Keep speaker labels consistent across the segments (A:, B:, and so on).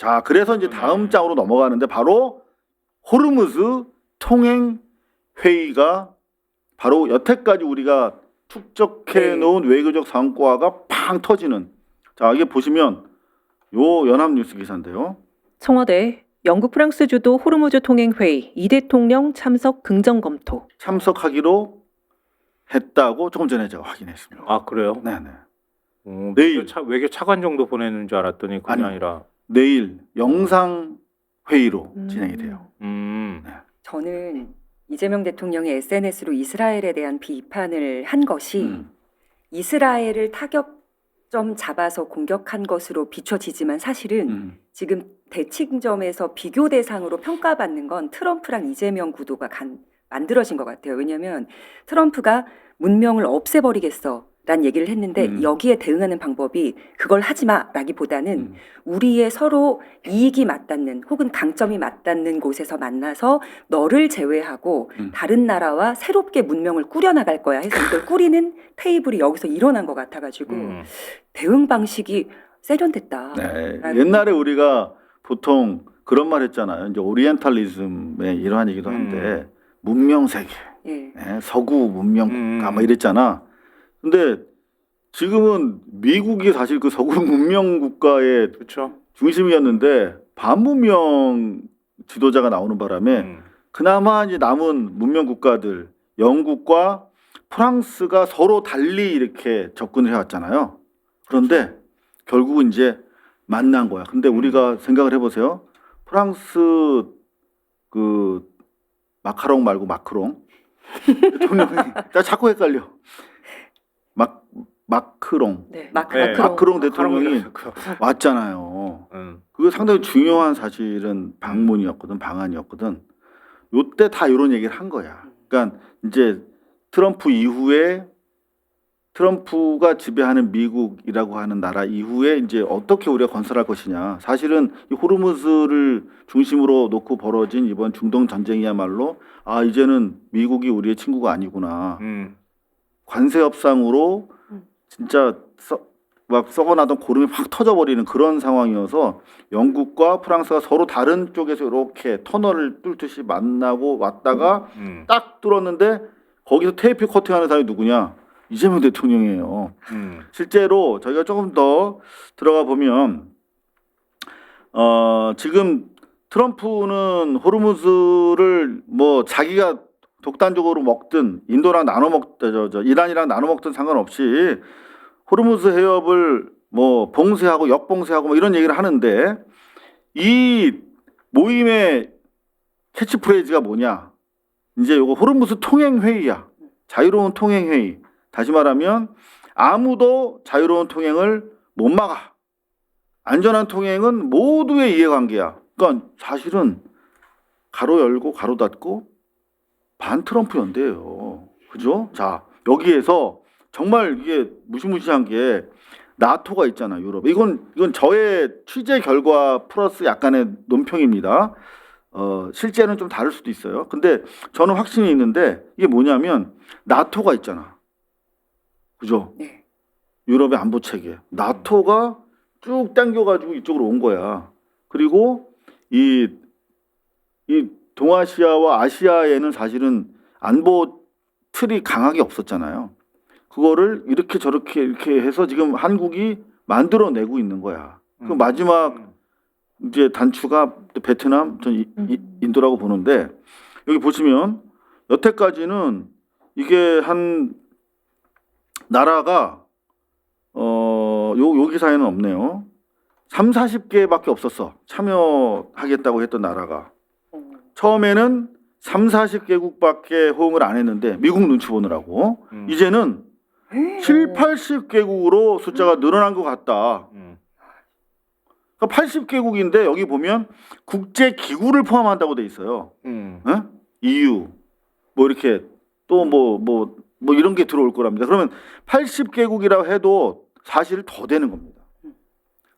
A: 자, 그래서 이제 다음 장으로 넘어가는데 바로 호르무즈 통행 회의가 바로 여태까지 우리가 축적해 놓은 외교적 성과가 팡 터지는. 자, 이게 보시면 요 연합뉴스 기사인데요.
B: 청와대 영국 프랑스 주도 호르무즈 통행 회의 이 대통령 참석 긍정 검토.
A: 참석하기로 했다고 조금 전에 제가 확인했습니다.
C: 아 그래요?
A: 네네.
C: 내일 외교 차관 정도 보내는 줄 알았더니 그게
A: 아니,
C: 아니라
A: 내일 영상 회의로 진행이 돼요.
D: 저는 이재명 대통령이 SNS로 이스라엘에 대한 비판을 한 것이 이스라엘을 타격점 잡아서 공격한 것으로 비춰지지만 사실은 지금 대칭점에서 비교 대상으로 평가받는 건 트럼프랑 이재명 구도가 만들어진 것 같아요. 왜냐하면 트럼프가 문명을 없애버리겠어 라는 얘기를 했는데 여기에 대응하는 방법이 그걸 하지 마라기보다는 우리의 서로 이익이 맞닿는 혹은 강점이 맞닿는 곳에서 만나서 너를 제외하고 다른 나라와 새롭게 문명을 꾸려나갈 거야 해서 이걸 꾸리는 테이블이 여기서 일어난 것 같아가지고 대응 방식이 세련됐다.
A: 네. 옛날에 우리가 보통 그런 말 했잖아요. 이제 오리엔탈리즘의 일환이기도 한데 문명 세계, 네, 서구 문명국가 뭐 이랬잖아. 근데 지금은 미국이 사실 그 서구 문명 국가의
C: 그렇죠.
A: 중심이었는데 반문명 지도자가 나오는 바람에 그나마 이제 남은 문명 국가들 영국과 프랑스가 서로 달리 이렇게 접근을 해왔잖아요. 그런데 결국은 이제 만난 거야. 근데 우리가 생각을 해보세요. 프랑스 그 마카롱 말고 마크롱 대통령이 나 자꾸 헷갈려. 마크롱.
D: 네,
A: 마크롱 대통령이 왔잖아요. 그게 상당히 중요한 사실은 방문이었거든, 방한이었거든. 요때 다 이런 얘기를 한 거야. 그러니까 이제 트럼프 이후에 트럼프가 지배하는 미국이라고 하는 나라 이후에 이제 어떻게 우리가 건설할 것이냐. 사실은 이 호르무즈를 중심으로 놓고 벌어진 이번 중동 전쟁이야말로 아 이제는 미국이 우리의 친구가 아니구나. 관세 협상으로 진짜 막 썩어나던 고름이 확 터져버리는 그런 상황이어서 영국과 프랑스가 서로 다른 쪽에서 이렇게 터널을 뚫듯이 만나고 왔다가 딱 뚫었는데 거기서 테이프 커팅하는 사람이 누구냐? 이재명 대통령이에요. 실제로 저희가 조금 더 들어가 보면 지금 트럼프는 호르무즈를 뭐 자기가 독단적으로 먹든 인도랑 나눠 이란이랑 나눠 먹든 상관없이 호르무즈 해협을 뭐 봉쇄하고 역봉쇄하고 뭐 이런 얘기를 하는데 이 모임의 캐치프레이즈가 뭐냐? 이제 요거 호르무즈 통행 회의야. 자유로운 통행 회의. 다시 말하면 아무도 자유로운 통행을 못 막아. 안전한 통행은 모두의 이해관계야. 그러니까 사실은 가로 열고 가로 닫고 반 트럼프 연대예요. 그죠? 자, 여기에서 정말 이게 무시무시한 게 나토가 있잖아, 유럽. 이건 저의 취재 결과 플러스 약간의 논평입니다. 실제는 좀 다를 수도 있어요. 근데 저는 확신이 있는데 이게 뭐냐면 나토가 있잖아. 그죠?
D: 네.
A: 유럽의 안보 체계. 나토가 쭉 당겨가지고 이쪽으로 온 거야. 그리고 이 동아시아와 아시아에는 사실은 안보 틀이 강하게 없었잖아요. 그거를 이렇게 저렇게 이렇게 해서 지금 한국이 만들어내고 있는 거야. 그 마지막 이제 단추가 베트남, 전 인도라고 보는데 여기 보시면 여태까지는 이게 한 나라가 요 기사에는 없네요. 30-40개밖에 없었어. 참여하겠다고 했던 나라가. 처음에는 30-40개국밖에 호응을 안 했는데 미국 눈치 보느라고 이제는 70-80개국으로 숫자가 늘어난 것 같다. 그러니까 80개국인데 여기 보면 국제기구를 포함한다고 돼 있어요. EU 뭐 이렇게 또 뭐 이런 게 들어올 거랍니다. 그러면 80개국이라고 해도 사실 더 되는 겁니다.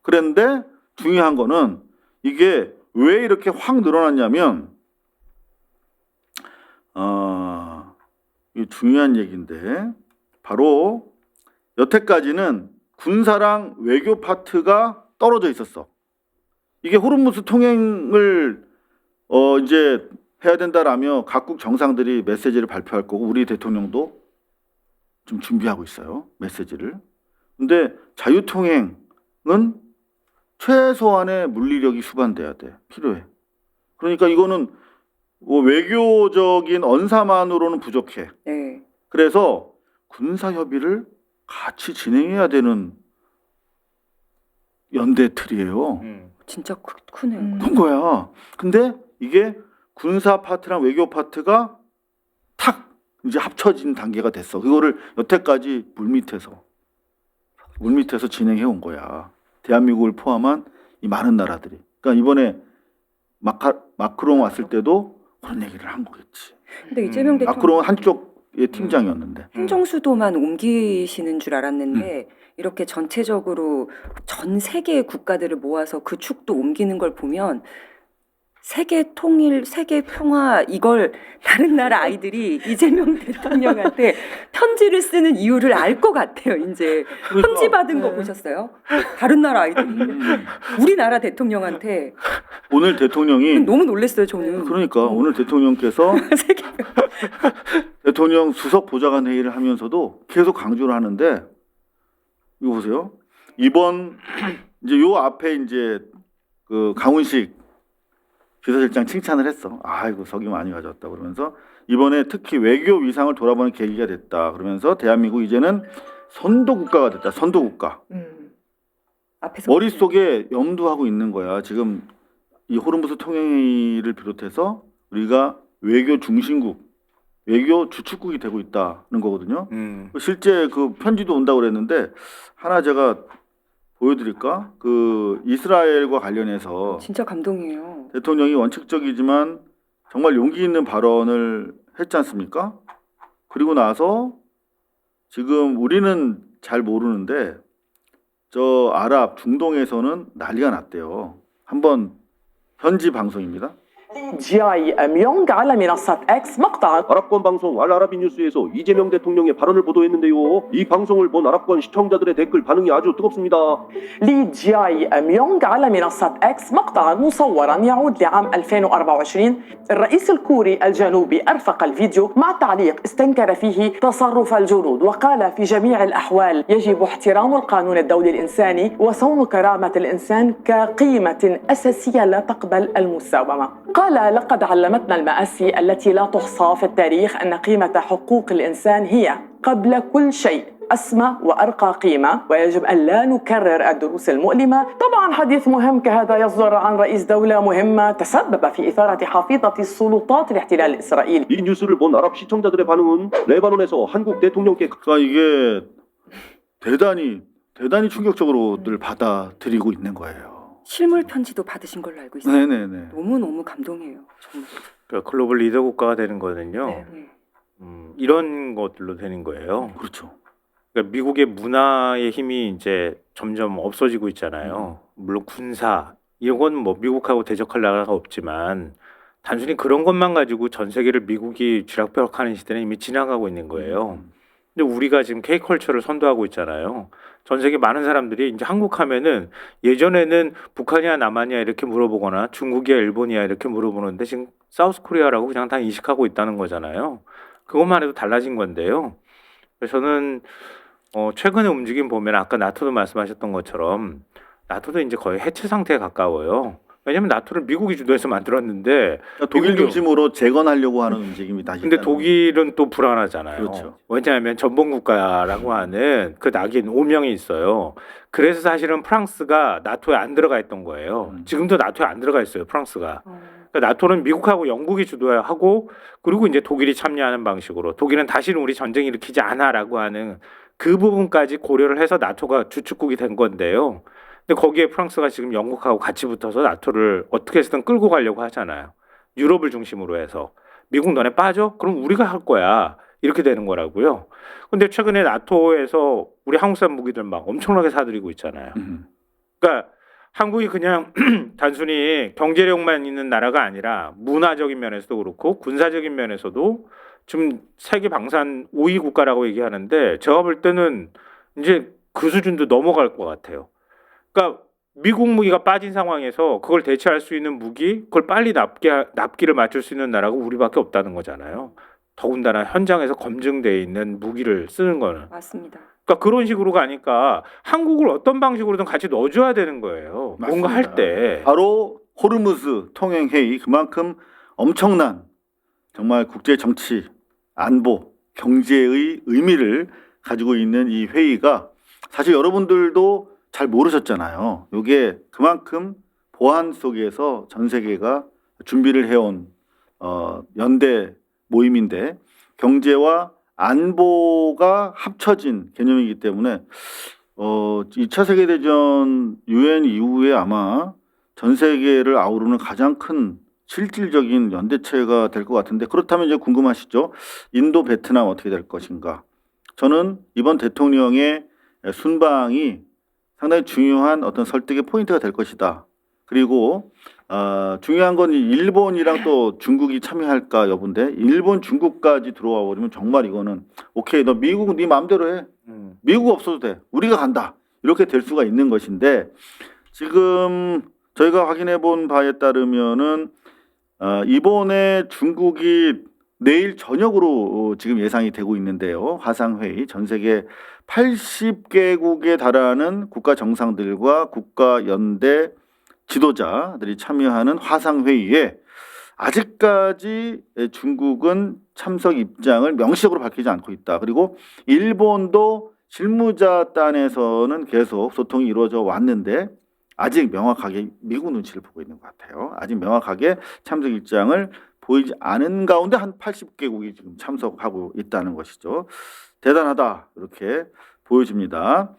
A: 그런데 중요한 거는 이게 왜 이렇게 확 늘어났냐면 이 중요한 얘기인데 바로 여태까지는 군사랑 외교 파트가 떨어져 있었어. 이게 호르무즈 통행을 이제 해야 된다라며 각국 정상들이 메시지를 발표할 거고 우리 대통령도 좀 준비하고 있어요. 메시지를. 근데 자유통행은 최소한의 물리력이 수반돼야 돼. 필요해. 그러니까 이거는 뭐 외교적인 언사만으로는 부족해.
D: 네.
A: 그래서 군사 협의를 같이 진행해야 되는 연대 틀이에요.
D: 진짜 크네요.
A: 큰 거야. 근데 이게 군사 파트랑 외교 파트가 탁 이제 합쳐진 단계가 됐어. 그거를 여태까지 물밑에서 진행해 온 거야. 대한민국을 포함한 이 많은 나라들이. 그러니까 이번에 마크롱 왔을 때도 그런 얘기를 한 거겠지.
D: 근데 이재명 대통령
A: 마크롱은 한쪽의 팀장이었는데.
D: 행정수도만 옮기시는 줄 알았는데 이렇게 전체적으로 전 세계의 국가들을 모아서 그 축도 옮기는 걸 보면 세계 통일, 세계 평화 이걸 다른 나라 아이들이 이재명 대통령한테 편지를 쓰는 이유를 알 것 같아요. 이제 편지 받은 거 보셨어요? 다른 나라 아이들이 우리나라 대통령한테
A: 오늘 대통령이
D: 너무 놀랐어요. 저는.
A: 그러니까 오늘 대통령께서
D: 세계
A: 대통령 수석 보좌관 회의를 하면서도 계속 강조를 하는데 이거 보세요. 이번 이제 요 앞에 이제 그 강훈식 비서실장 칭찬을 했어. 아이고 석유 많이 가져왔다 그러면서 이번에 특히 외교 위상을 돌아보는 계기가 됐다. 그러면서 대한민국 이제는 선도 국가가 됐다. 선도 국가.
D: 앞에서
A: 머릿속에 염두하고 있는 거야. 지금 이 호르무즈 통행회의를 비롯해서 우리가 외교 중심국, 외교 주축국이 되고 있다는 거거든요. 실제 그 편지도 온다고 그랬는데 하나 제가 보여드릴까? 그 이스라엘과 관련해서
D: 진짜 감동이에요.
A: 대통령이 원칙적이지만 정말 용기 있는 발언을 했지 않습니까? 그리고 나서 지금 우리는 잘 모르는데 저 아랍 중동에서는 난리가 났대요. 한번 현지 방송입니다.
E: جاي ميونغ على منصة X مقطع
F: 아랍권 방송 알아라비 뉴스에서 이재명 대통령의 발언을 보도했는데요. 이 방송을 본 아랍권 시청자들의 댓글 반응이 아주 뜨겁습니다.
E: جاي ميونغ على منصة X مقطع مصورا يعود لعام 2024. الرئيس الكوري الجنوبي أرفق الفيديو مع تعليق استنكر فيه تصرف الجنود وقال في جميع الأحوال يجب احترام القانون الدولي الإنساني وصون كرامة الإنسان كقيمة أساسية لا تقبل المساومة. قال لقد علمتنا المآسي التي لا تحصى في التاريخ أن قيمة حقوق الإنسان هي قبل كل شيء أسمى وأرقى قيمة ويجب أن لا نكرر الدروس المؤلمة. طبعا حديث مهم كهذا يصدر عن رئيس دولة مهمة تسبب في إثارة حافظة السلطات الاحتلال الإسرائيلي.
F: 이 뉴스를 본 아랍 시청자들의 반응은 레바논에서 한국 대통령께
A: 그러니까 이게 대단히 충격적으로들 받아들이고 있는 거예요.
D: 실물 편지도 받으신 걸로 알고 있어요.
A: 네네네.
D: 너무 감동이에요. 정말.
C: 그러니까 글로벌 리더 국가가 되는 거는요.
D: 네.
C: 이런 것들로 되는 거예요.
A: 그렇죠.
C: 그러니까 미국의 문화의 힘이 이제 점점 없어지고 있잖아요. 물론 군사 이건 뭐 미국하고 대적할 나라가 없지만 단순히 그런 것만 가지고 전 세계를 미국이 쥐락펴락하는 시대는 이미 지나가고 있는 거예요. 근데 우리가 지금 K컬처를 선도하고 있잖아요. 전 세계 많은 사람들이 이제 한국 하면은 예전에는 북한이야 남한이야 이렇게 물어보거나 중국이야 일본이야 이렇게 물어보는데 지금 사우스코리아라고 그냥 다 인식하고 있다는 거잖아요. 그것만 해도 달라진 건데요. 그래서 저는 최근의 움직임 보면 아까 나토도 말씀하셨던 것처럼 나토도 이제 거의 해체 상태에 가까워요. 왜냐하면 나토를 미국이 주도해서 만들었는데
A: 그러니까 독일 중심으로 재건하려고 하는 움직임이 다시.
C: 근데 독일은 또 불안하잖아요.
A: 그렇죠.
C: 왜냐하면 전범국가라고 하는 그 낙인 오명이 있어요. 그래서 사실은 프랑스가 나토에 안 들어가 있던 거예요. 지금도 나토에 안 들어가 있어요. 프랑스가. 그러니까 나토는 미국하고 영국이 주도해야 하고 그리고 이제 독일이 참여하는 방식으로 독일은 다시는 우리 전쟁 일으키지 않아라고 하는 그 부분까지 고려를 해서 나토가 주축국이 된 건데요. 근데 거기에 프랑스가 지금 영국하고 같이 붙어서 나토를 어떻게 해서든 끌고 가려고 하잖아요. 유럽을 중심으로 해서. 미국 너네 빠져? 그럼 우리가 할 거야. 이렇게 되는 거라고요. 근데 최근에 나토에서 우리 한국산 무기들 막 엄청나게 사들이고 있잖아요. 그러니까 한국이 그냥 단순히 경제력만 있는 나라가 아니라 문화적인 면에서도 그렇고 군사적인 면에서도 지금 세계 방산 5위 국가라고 얘기하는데 제가 볼 때는 이제 그 수준도 넘어갈 것 같아요. 그러니까 미국 무기가 빠진 상황에서 그걸 대체할 수 있는 무기, 그걸 빨리 납기를 맞출 수 있는 나라가 우리밖에 없다는 거잖아요. 더군다나 현장에서 검증돼 있는 무기를 쓰는 거는.
D: 맞습니다.
C: 그러니까 그런 식으로 가니까 한국을 어떤 방식으로든 같이 넣어줘야 되는 거예요. 뭔가 할 때.
A: 바로 호르무즈 통행 회의, 그만큼 엄청난 정말 국제 정치, 안보, 경제의 의미를 가지고 있는 이 회의가 사실 여러분들도 잘 모르셨잖아요. 이게 그만큼 보안 속에서 전 세계가 준비를 해온 연대 모임인데, 경제와 안보가 합쳐진 개념이기 때문에 2차 세계대전 유엔 이후에 아마 전 세계를 아우르는 가장 큰 실질적인 연대체가 될 것 같은데, 그렇다면 이제 궁금하시죠? 인도, 베트남 어떻게 될 것인가? 저는 이번 대통령의 순방이 상당히 중요한 어떤 설득의 포인트가 될 것이다. 그리고 중요한 건 일본이랑 또 중국이 참여할까 여부인데, 일본, 중국까지 들어와 버리면 정말 이거는 오케이, 너 미국은 네 마음대로 해. 미국 없어도 돼. 우리가 간다. 이렇게 될 수가 있는 것인데, 지금 저희가 확인해 본 바에 따르면은 이번에 중국이 내일 저녁으로 지금 예상이 되고 있는데요. 화상회의, 전 세계 80개국에 달하는 국가 정상들과 국가 연대 지도자들이 참여하는 화상회의에 아직까지 중국은 참석 입장을 명시적으로 밝히지 않고 있다. 그리고 일본도 실무자단에서는 계속 소통이 이루어져 왔는데 아직 명확하게 미국 눈치를 보고 있는 것 같아요. 아직 명확하게 참석 입장을 보이지 않은 가운데 한 80개국이 지금 참석하고 있다는 것이죠. 대단하다, 이렇게 보여집니다.